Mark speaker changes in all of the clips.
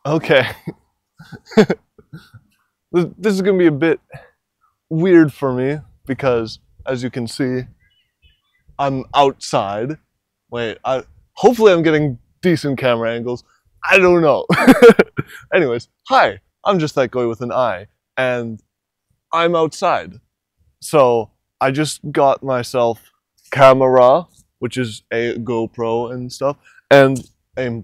Speaker 1: Okay. This is gonna be a bit weird for me because, as you can see, I'm outside. Wait, hopefully I'm getting decent camera angles. I don't know. Anyways, hi, I'm just that guy with an eye, and I'm outside. So I just got myself camera, which is a GoPro and stuff, and a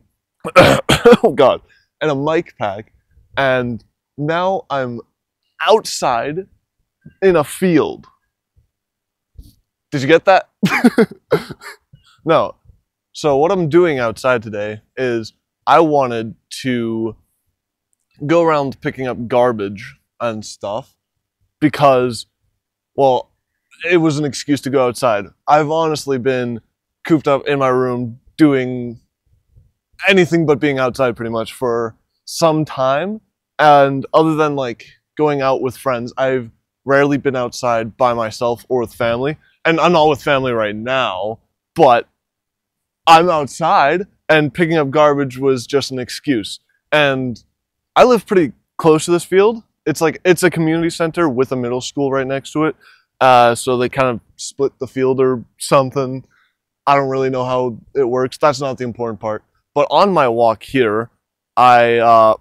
Speaker 1: oh god, and a mic pack, and now I'm outside in a field. Did you get that? No. So what I'm doing outside today is I wanted to go around picking up garbage and stuff because, well, it was an excuse to go outside. I've honestly been cooped up in my room doing anything but being outside pretty much for some time. And other than like going out with friends, I've rarely been outside by myself or with family. And I'm not with family right now, but I'm outside and picking up garbage was just an excuse. And I live pretty close to this field. It's a community center with a middle school right next to it. So they kind of split the field or something. I don't really know how it works. That's not the important part. But on my walk here, garbage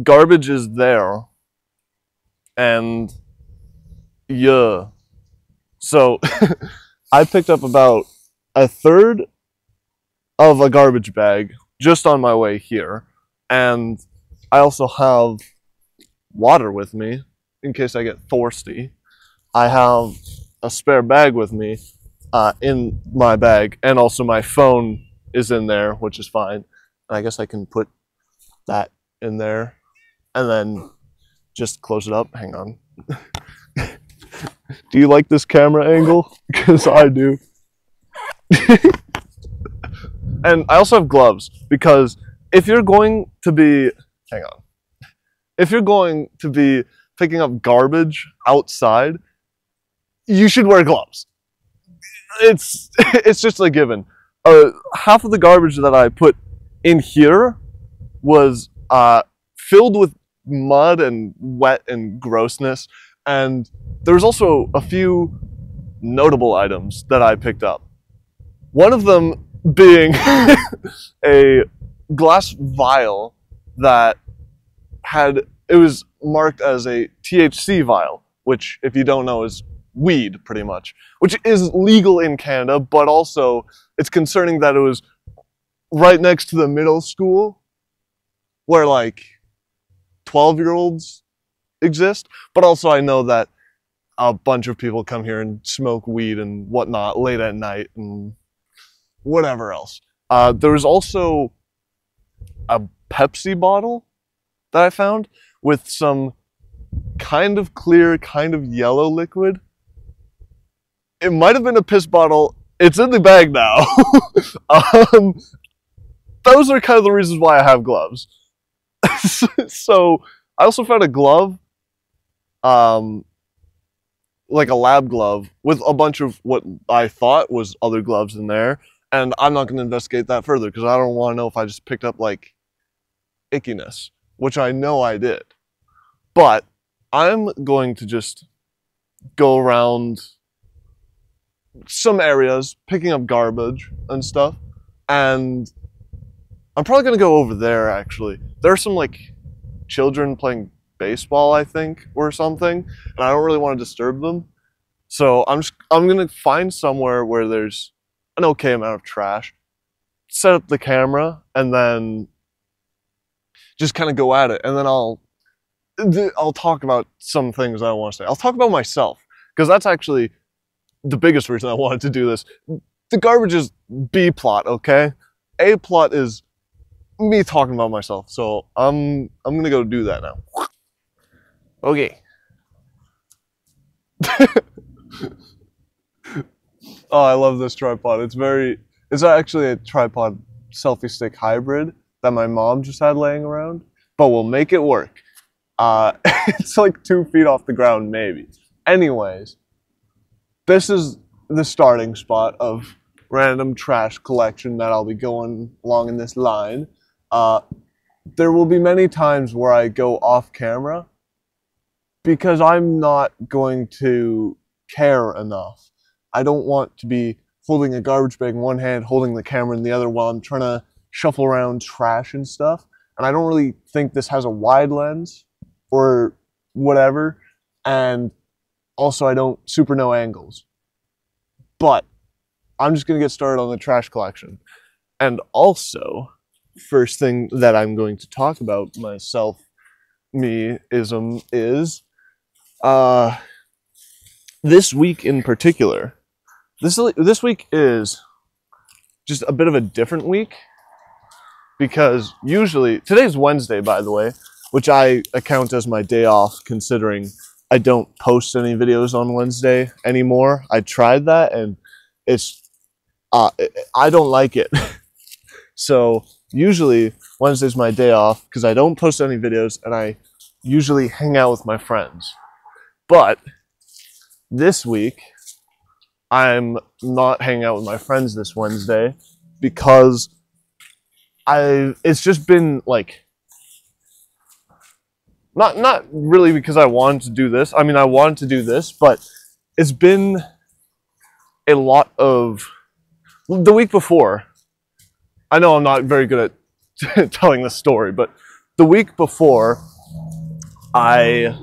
Speaker 1: is there. And yeah. So I picked up about a third of a garbage bag just on my way here. And I also have water with me in case I get thirsty. I have a spare bag with me in my bag, and also my phone is in there, which is fine. And I guess I can put that in there and then just close it up. Hang on. Do you like this camera angle? Because I do. And I also have gloves because if you're going to be, hang on. If you're going to be picking up garbage outside, you should wear gloves. It's just a given. Half of the garbage that I put in here was filled with mud and wet and grossness, and there was also a few notable items that I picked up. One of them being a glass vial that it was marked as a THC vial, which, if you don't know, is weed, pretty much, which is legal in Canada, but also it's concerning that it was right next to the middle school where like 12-year-olds exist. But also I know that a bunch of people come here and smoke weed and whatnot late at night and whatever else. There was also a Pepsi bottle that I found with some kind of clear, kind of yellow liquid. It might have been a piss bottle. It's in the bag now. Those are kind of the reasons why I have gloves. So I also found a glove, like a lab glove with a bunch of what I thought was other gloves in there. And I'm not going to investigate that further because I don't want to know if I just picked up like ickiness, which I know I did. But I'm going to just go around some areas picking up garbage and stuff, and I'm probably going to go over there actually. There are some like children playing baseball, I think, or something, and I don't really want to disturb them. So I'm going to find somewhere where there's an okay amount of trash, set up the camera, and then just kind of go at it. And then I'll talk about some things I want to say. I'll talk about myself, because that's actually the biggest reason I wanted to do this. The garbage is B plot, okay? A plot is me talking about myself. So I'm gonna go do that now. Okay. Oh, I love this tripod. It's actually a tripod selfie stick hybrid that my mom just had laying around, but we'll make it work. It's like 2 feet off the ground, maybe. Anyways, this is the starting spot of random trash collection that I'll be going along in this line, there will be many times where I go off camera because I'm not going to care enough. I don't want to be holding a garbage bag in one hand, holding the camera in the other while I'm trying to shuffle around trash and stuff. And I don't really think this has a wide lens or whatever. And also I don't super know angles. But I'm just going to get started on the trash collection. And also, first thing that I'm going to talk about myself, me-ism, is this week in particular. This week is just a bit of a different week because usually, today's Wednesday, by the way, which I account as my day off considering I don't post any videos on Wednesday anymore. I tried that and it's, I don't like it. So usually Wednesday's my day off because I don't post any videos and I usually hang out with my friends. But this week, I'm not hanging out with my friends this Wednesday because it's just been like, not really because I wanted to do this. I mean, I wanted to do this, but it's been a lot of, the week before, I know I'm not very good at telling the story, but the week before, I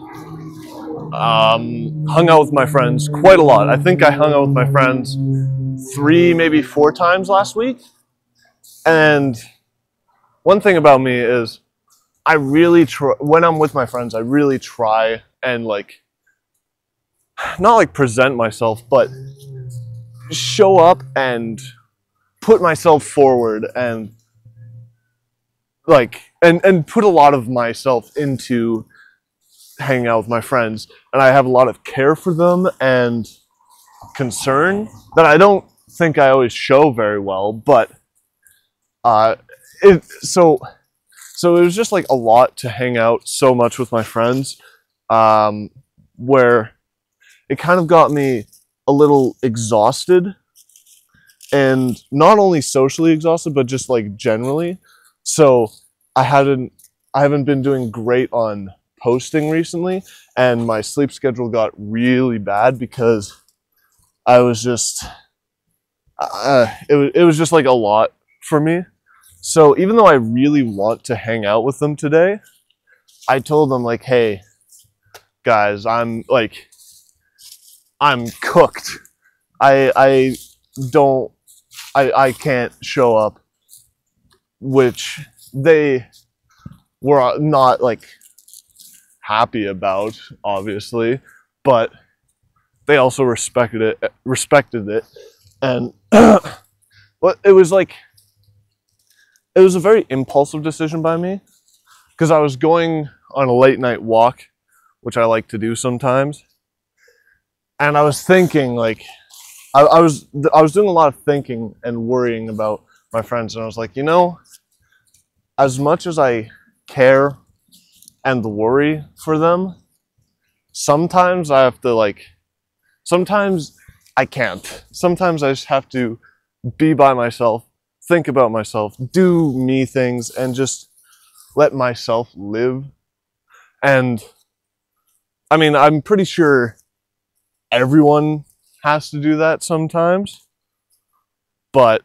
Speaker 1: hung out with my friends quite a lot. I think I hung out with my friends 3, maybe 4 times last week. And one thing about me is I really try, when I'm with my friends, I really try and like, not like present myself, but show up and put myself forward and like, and put a lot of myself into hanging out with my friends, and I have a lot of care for them and concern that I don't think I always show very well, but so it was just like a lot to hang out so much with my friends, where it kind of got me a little exhausted, and not only socially exhausted, but just like generally. So I haven't been doing great on posting recently, and my sleep schedule got really bad because I was just it was just like a lot for me. So even though I really want to hang out with them today, I told them like, hey guys, I'm cooked. I can't show up, which they were not like happy about, obviously, but they also respected it, and but it was a very impulsive decision by me because I was going on a late night walk, which I like to do sometimes, and I was thinking like I was doing a lot of thinking and worrying about my friends, and I was like, you know, as much as I care and worry for them, sometimes I have to like, sometimes I can't. Sometimes I just have to be by myself, think about myself, do me things, and just let myself live. And I mean, I'm pretty sure everyone has to do that sometimes, but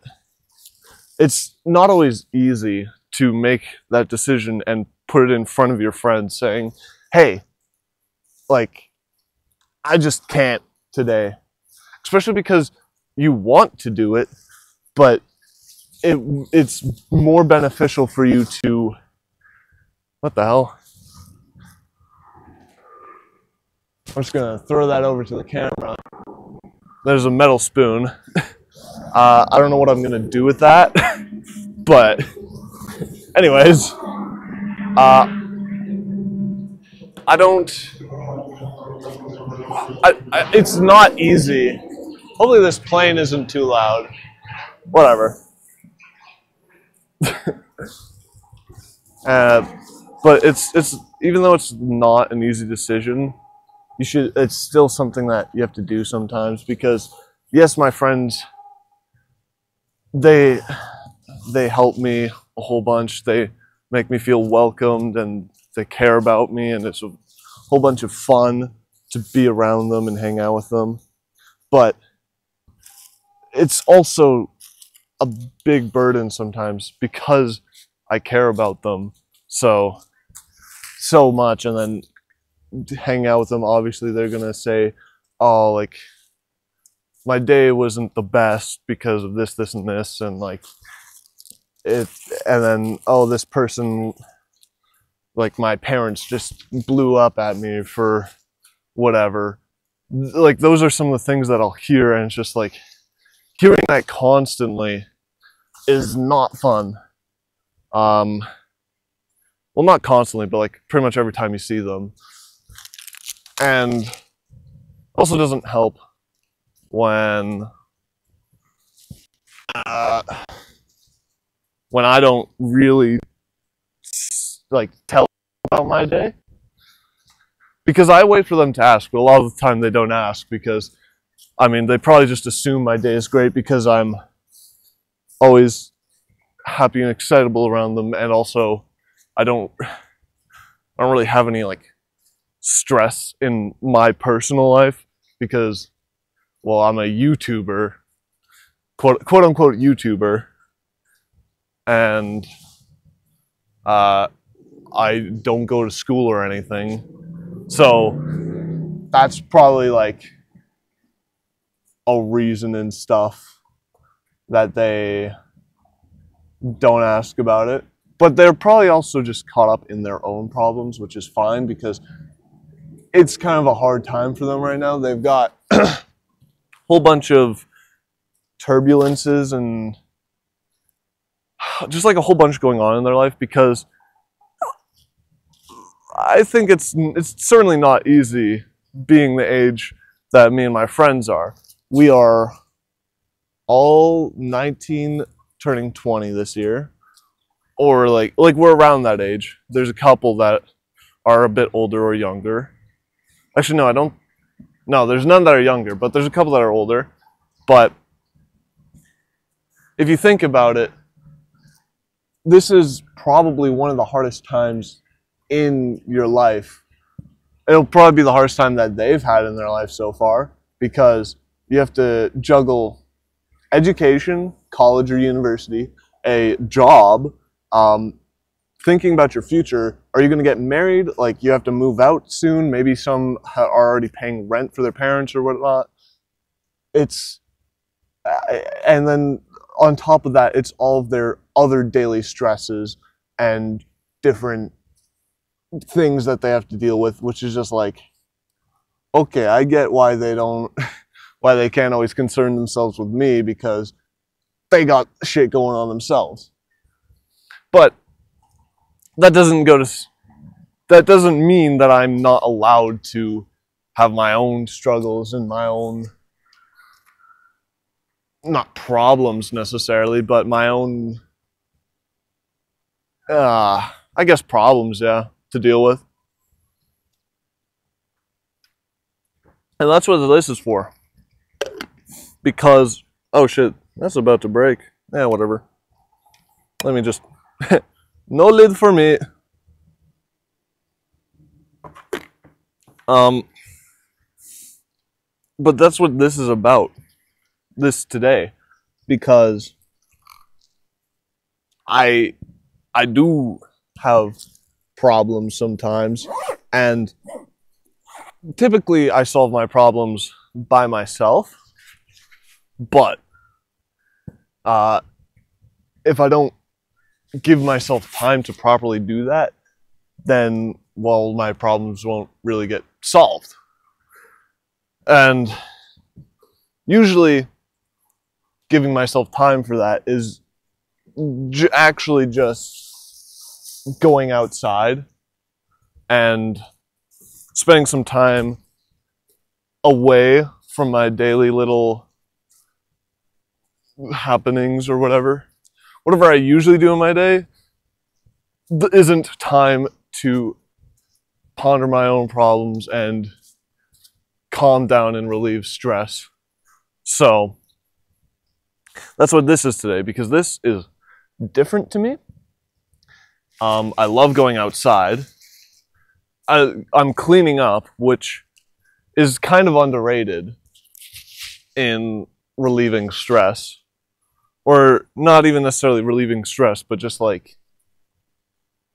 Speaker 1: it's not always easy to make that decision and put it in front of your friends saying, hey, like, I just can't today. Especially because you want to do it, but it's more beneficial for you to, what the hell? I'm just gonna throw that over to the camera. There's a metal spoon. I don't know what I'm gonna do with that, but anyways, it's not easy. Hopefully this plane isn't too loud. Whatever. But it's even though it's not an easy decision, it's still something that you have to do sometimes, because yes, my friends they help me a whole bunch. They make me feel welcomed and they care about me, and it's a whole bunch of fun to be around them and hang out with them. But it's also a big burden sometimes because I care about them so much, and then hang out with them, obviously they're gonna say, oh, like, my day wasn't the best because of this, this, and this, and like it, and then, oh, this person, like, my parents just blew up at me for whatever. Like, those are some of the things that I'll hear, and it's just like, hearing that constantly is not fun. Well, not constantly, but like pretty much every time you see them. And also doesn't help when I don't really like tell about my day, because I wait for them to ask, but a lot of the time they don't ask, because I mean, they probably just assume my day is great because I'm always happy and excitable around them, and also I don't really have any like stress in my personal life because, well, I'm a YouTuber, quote unquote YouTuber, and I don't go to school or anything, so that's probably like a reason and stuff that they don't ask about it. But they're probably also just caught up in their own problems, which is fine, because it's kind of a hard time for them right now. They've got a whole bunch of turbulences and just like a whole bunch going on in their life, because I think it's certainly not easy being the age that me and my friends are. We are all 19, turning 20 this year, or like we're around that age. There's a couple that are a bit older or younger. Actually, no, there's none that are younger, but there's a couple that are older. But if you think about it, this is probably one of the hardest times in your life. It'll probably be the hardest time that they've had in their life so far, because you have to juggle education, college or university, a job, thinking about your future. Are you going to get married? Like, you have to move out soon. Maybe some are already paying rent for their parents or whatnot. And then on top of that, it's all of their other daily stresses and different things that they have to deal with, which is just like, okay, I get why why they can't always concern themselves with me, because they got shit going on themselves. But that doesn't mean that I'm not allowed to have my own struggles and my own, not problems necessarily, but my own, I guess, problems, yeah, to deal with. And that's what this is for. Because, oh shit, that's about to break. Yeah, whatever. Let me just, no lid for me. But that's what this is about, this today, because I do have problems sometimes, and typically I solve my problems by myself, but if I don't give myself time to properly do that, then, well, my problems won't really get solved. And usually giving myself time for that is actually just going outside and spending some time away from my daily little happenings or whatever. Whatever I usually do in my day isn't time to ponder my own problems and calm down and relieve stress. So That's what this is today, because this is different to me. I love going outside. I'm cleaning up, which is kind of underrated in relieving stress. Or not even necessarily relieving stress, but just like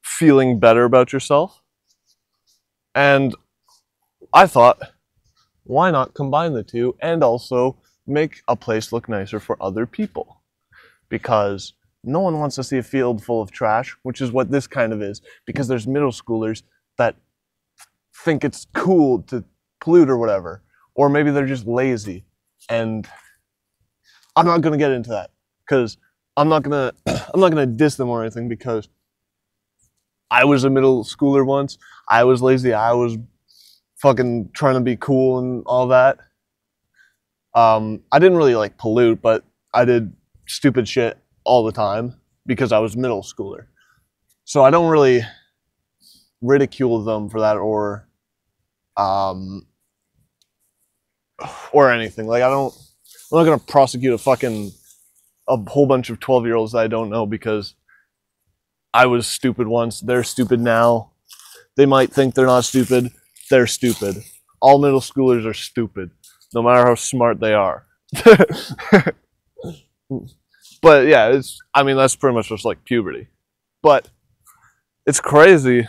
Speaker 1: feeling better about yourself. And I thought, why not combine the two and also make a place look nicer for other people? Because no one wants to see a field full of trash, which is what this kind of is, because there's middle schoolers that think it's cool to pollute or whatever, or maybe they're just lazy. And I'm not going to get into that, because I'm not going to diss them or anything, because I was a middle schooler once. I was lazy. I was fucking trying to be cool and all that. I didn't really like pollute, but I did stupid shit all the time because I was middle schooler. So I don't really ridicule them for that or anything. Like I'm not gonna prosecute a whole bunch of 12-year-olds that I don't know because I was stupid once. They're stupid now. They might think they're not stupid. They're stupid. All middle schoolers are stupid, no matter how smart they are. But yeah, that's pretty much just like puberty. But it's crazy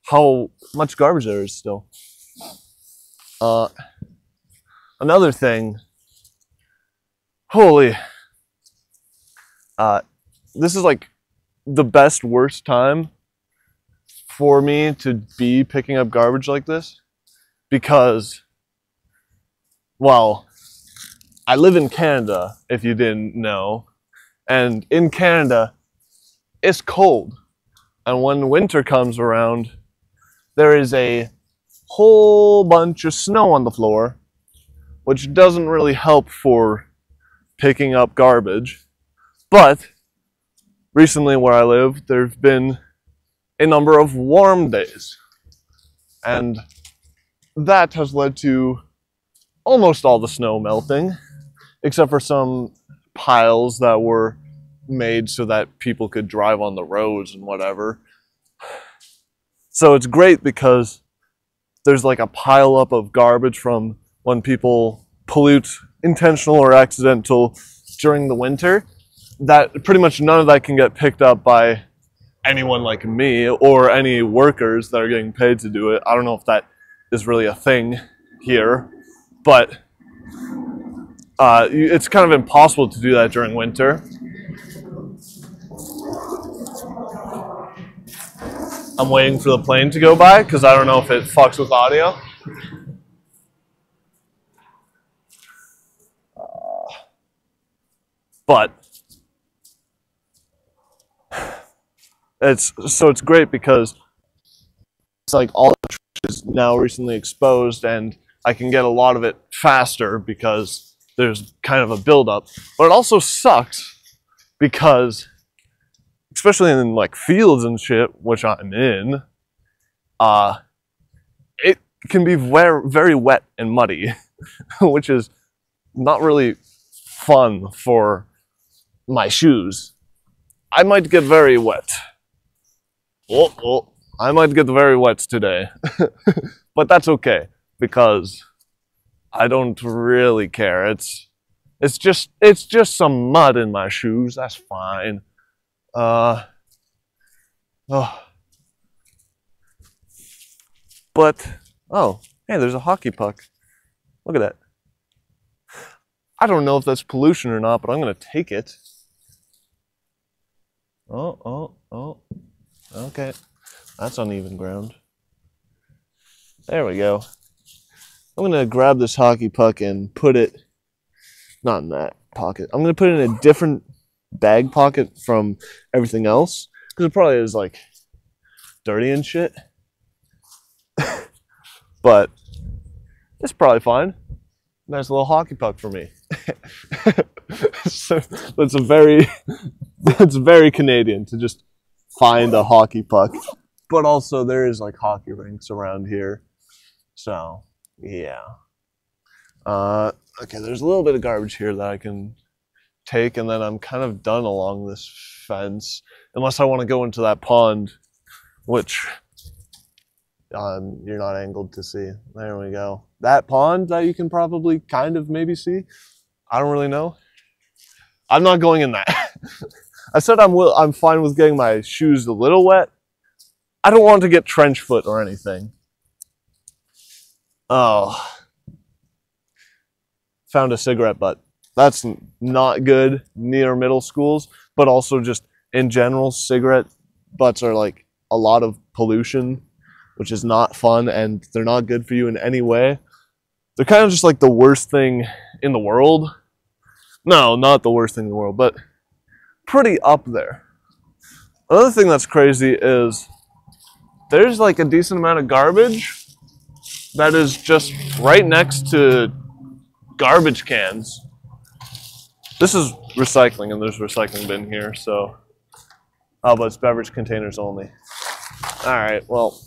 Speaker 1: how much garbage there is still. Another thing, holy, this is like the best worst time for me to be picking up garbage like this because, well, I live in Canada, if you didn't know, and in Canada, it's cold. And when winter comes around, there is a whole bunch of snow on the floor, which doesn't really help for picking up garbage. But recently where I live, there've been a number of warm days. And that has led to almost all the snow melting, except for some piles that were made so that people could drive on the roads and whatever. So it's great because there's like a pile up of garbage from when people pollute, intentional or accidental, during the winter. That pretty much none of that can get picked up by anyone like me or any workers that are getting paid to do it. I don't know if that is really a thing here, but it's kind of impossible to do that during winter. I'm waiting for the plane to go by because I don't know if it fucks with audio. But it's great because it's like all the trash is now recently exposed and I can get a lot of it faster because there's kind of a buildup. But it also sucks because, especially in like fields and shit, which I'm in, it can be very, very wet and muddy, which is not really fun for my shoes. I might get very wet. I might get very wet today, but that's okay because I don't really care. It's just some mud in my shoes. That's fine. But oh, hey, there's a hockey puck. Look at that. I don't know if that's pollution or not, but I'm gonna take it. Oh. Okay. That's uneven ground. There we go. I'm gonna grab this hockey puck and put it, not in that pocket. I'm gonna put it in a different bag pocket from everything else, because it probably is like dirty and shit. But it's probably fine. Nice little hockey puck for me. So that's very Canadian to just find a hockey puck. But also there is like hockey rinks around here. So yeah. Okay, there's a little bit of garbage here that I can take, and then I'm kind of done along this fence, unless I want to go into that pond, which you're not angled to see. There we go. That pond that you can probably kind of maybe see. I don't really know. I'm not going in that. I said I'm fine with getting my shoes a little wet. I don't want to get trench foot or anything. Oh. Found a cigarette butt. That's not good near middle schools, but also just in general, cigarette butts are like a lot of pollution, which is not fun, and they're not good for you in any way. They're kind of just like the worst thing in the world. No, not the worst thing in the world, but pretty up there. Another thing that's crazy is there's like a decent amount of garbage that is just right next to garbage cans. This is recycling, and there's a recycling bin here, so. Oh, but it's beverage containers only. All right, well,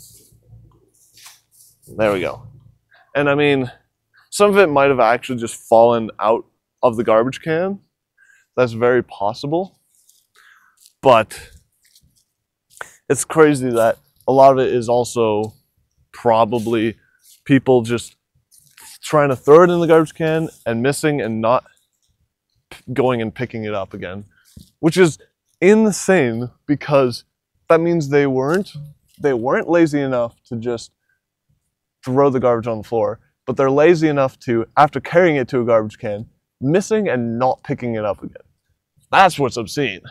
Speaker 1: there we go. And I mean, some of it might have actually just fallen out of the garbage can. That's very possible. But it's crazy that a lot of it is also probably people just trying to throw it in the garbage can and missing and not going and picking it up again, which is insane because that means they weren't lazy enough to just throw the garbage on the floor, but they're lazy enough to, after carrying it to a garbage can, missing and not picking it up again. That's what's obscene.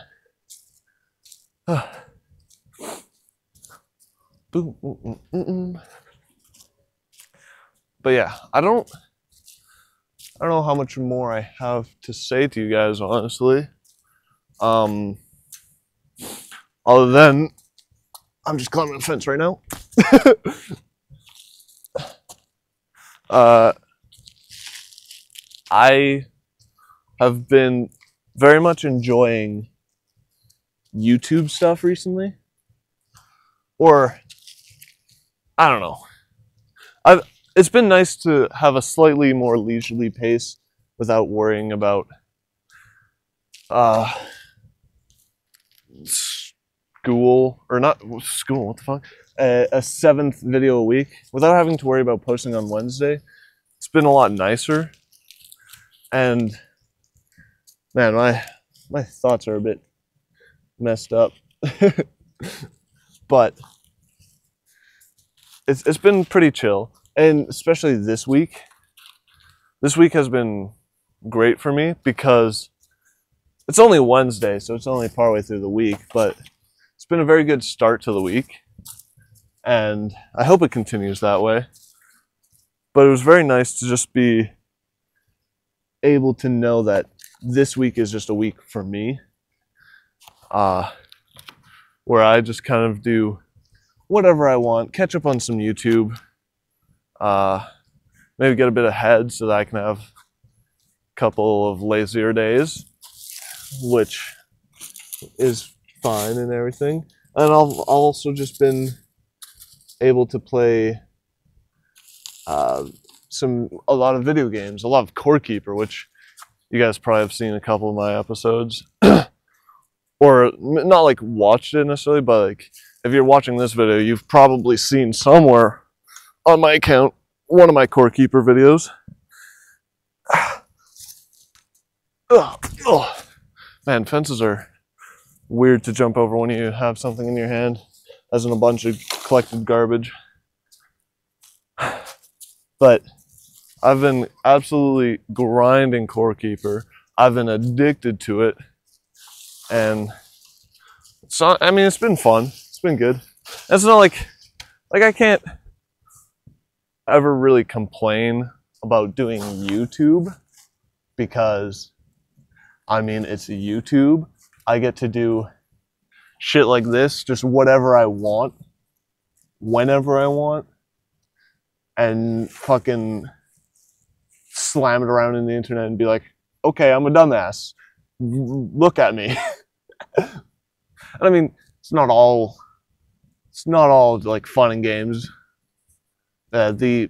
Speaker 1: But yeah, I don't know how much more I have to say to you guys, honestly. Other than I'm just climbing a fence right now. I have been very much enjoying YouTube stuff recently. Or I don't know. It's been nice to have a slightly more leisurely pace without worrying about school, or not school, what the fuck? A 7th video a week, without having to worry about posting on Wednesday. It's been a lot nicer. And man, my thoughts are a bit messed up. But it's been pretty chill. And especially this week. This week has been great for me because it's only Wednesday, so it's only partway through the week, but it's been a very good start to the week. And I hope it continues that way. But it was very nice to just be able to know that this week is just a week for me. Where I just kind of do whatever I want, catch up on some YouTube, maybe get a bit ahead so that I can have a couple of lazier days, which is fine and everything. And I've also just been able to play a lot of video games, a lot of Core Keeper, which you guys probably have seen a couple of my episodes. Or not like watched it necessarily, but like if you're watching this video, you've probably seen somewhere on my account one of my Core Keeper videos. Man, fences are weird to jump over when you have something in your hand, as in a bunch of collected garbage. But I've been absolutely grinding Core Keeper. I've been addicted to it. And it's not, I mean, it's been fun. It's been good. It's not like I can't ever really complain about doing YouTube because, I mean, it's YouTube. I get to do shit like this, just whatever I want, whenever I want, and fucking slam it around in the internet and be like, okay, I'm a dumbass. Look at me. And I mean, it's not all like fun and games. The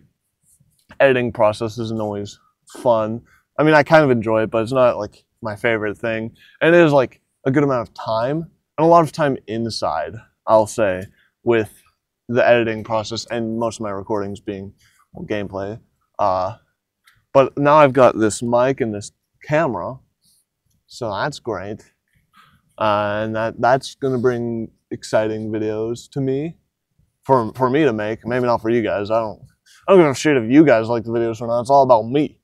Speaker 1: editing process isn't always fun. I mean, I kind of enjoy it, but it's not like my favorite thing. And it is like a good amount of time and a lot of time inside, I'll say, with the editing process and most of my recordings being gameplay. But now I've got this mic and this camera, so that's great. And that's gonna bring exciting videos to me for me to make. Maybe not for you guys. I don't give a shit if you guys like the videos or not. It's all about me.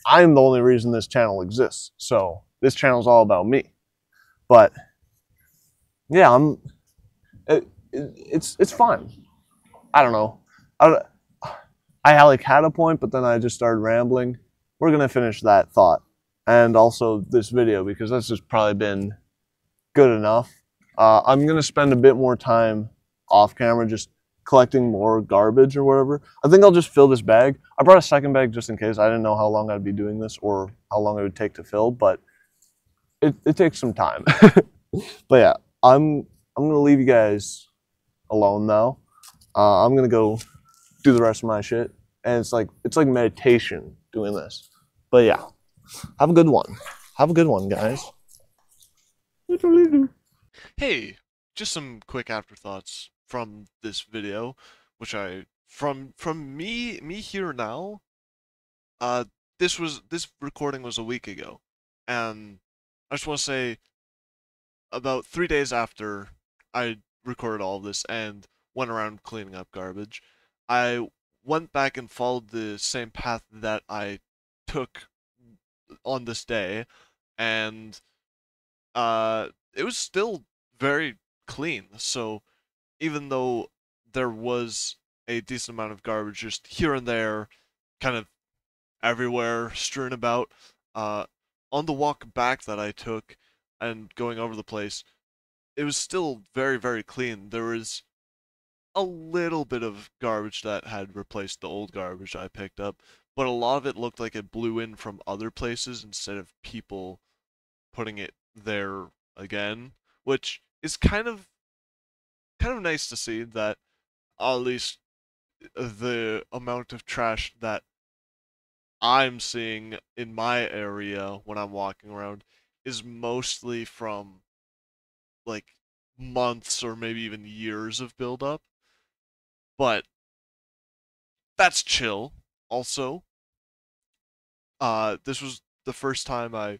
Speaker 1: I'm the only reason this channel exists. So this channel is all about me. But yeah, it's fun. I don't know. I like had a point, but then I just started rambling. We're gonna finish that thought and also this video because this has probably been good enough. I'm gonna spend a bit more time off camera just collecting more garbage or whatever. I think I'll just fill this bag. I brought a second bag just in case. I didn't know how long I'd be doing this or how long it would take to fill, but it takes some time. But yeah, I'm gonna leave you guys alone now. I'm gonna go do the rest of my shit, and it's like meditation doing this. But yeah, have a good one. Have a good one, guys.
Speaker 2: Hey, just some quick afterthoughts from this video, which I from me here now. Uh, this recording was a week ago, and I just want to say about 3 days after I recorded all of this and went around cleaning up garbage, I went back and followed the same path that I took on this day, and it was still very clean. So even though there was a decent amount of garbage just here and there, kind of everywhere strewn about, uh, on the walk back that I took and going over the place, it was still very, very clean. There was a little bit of garbage that had replaced the old garbage I picked up, but a lot of it looked like it blew in from other places instead of people putting it there again, which is kind of nice to see that at least the amount of trash that I'm seeing in my area when I'm walking around is mostly from like months or maybe even years of buildup. But that's chill. Also, this was the first time I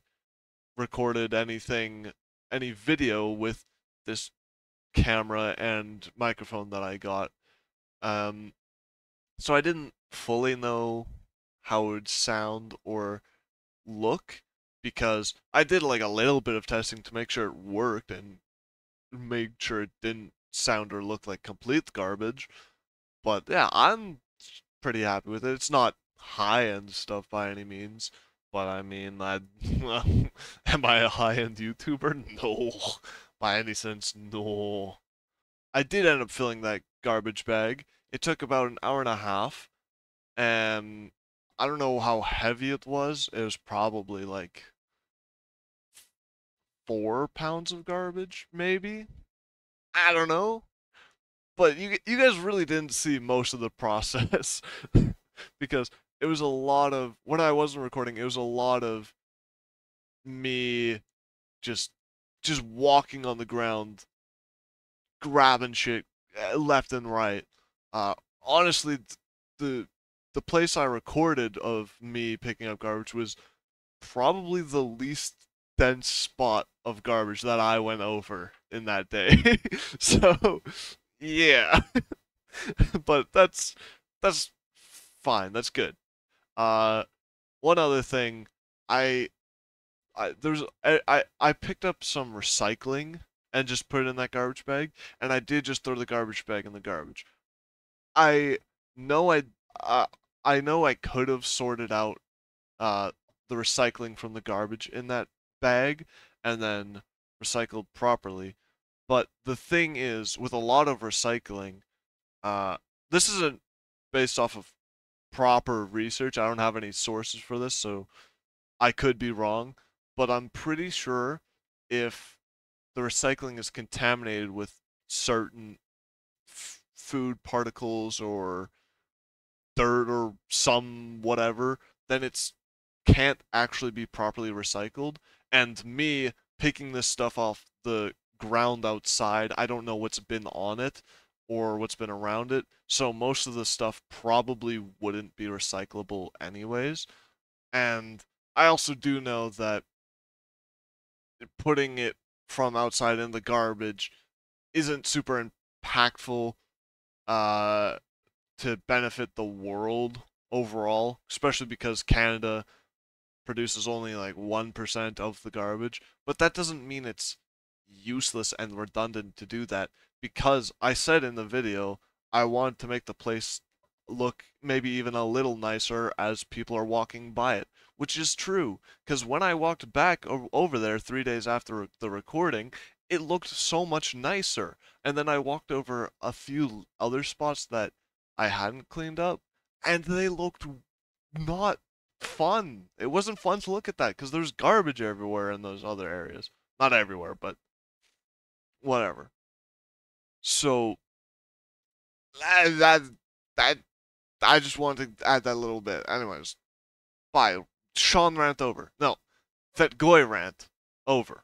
Speaker 2: recorded any video with this camera and microphone that I got. Um, so I didn't fully know how it would sound or look because I did like a little bit of testing to make sure it worked and made sure it didn't sound or look like complete garbage. But yeah, I'm pretty happy with it. It's not high-end stuff by any means, but I mean, am I a high-end YouTuber? No. By any sense, no. I did end up filling that garbage bag. It took about an hour and a half, and I don't know how heavy it was. It was probably like 4 pounds of garbage, maybe. I don't know. But you guys really didn't see most of the process because it was a lot of when I wasn't recording, it was a lot of me just just walking on the ground, grabbing shit left and right. Uh, honestly, the the place I recorded of me picking up garbage was probably the least dense spot of garbage that I went over in that day. So, yeah. But that's fine. That's good. Uh, one other thing, I I picked up some recycling and just put it in that garbage bag, and I did just throw the garbage bag in the garbage. I know uh, I know I could have sorted out uh the recycling from the garbage in that bag and then recycled properly. But the thing is, with a lot of recycling, uh, this isn't based off of proper research. I don't have any sources for this, so I could be wrong. But I'm pretty sure if the recycling is contaminated with certain food particles or dirt or some whatever, then it's can't actually be properly recycled. And me picking this stuff off the ground outside, I don't know what's been on it or what's been around it. So most of the stuff probably wouldn't be recyclable anyways. And I also do know that putting it from outside in the garbage isn't super impactful uh, to benefit the world overall, especially because Canada produces only like 1% of the garbage. But that doesn't mean it's useless and redundant to do that, because I said in the video I want to make the place look maybe even a little nicer as people are walking by it, which is true. Because when I walked back over there 3 days after the recording, it looked so much nicer. And then I walked over a few other spots that I hadn't cleaned up, and they looked not fun. It wasn't fun to look at that because there's garbage everywhere in those other areas. Not everywhere, but whatever. So that that I just wanted to add that little bit. Anyways, bye. Sean rant over. No, that Goy rant over.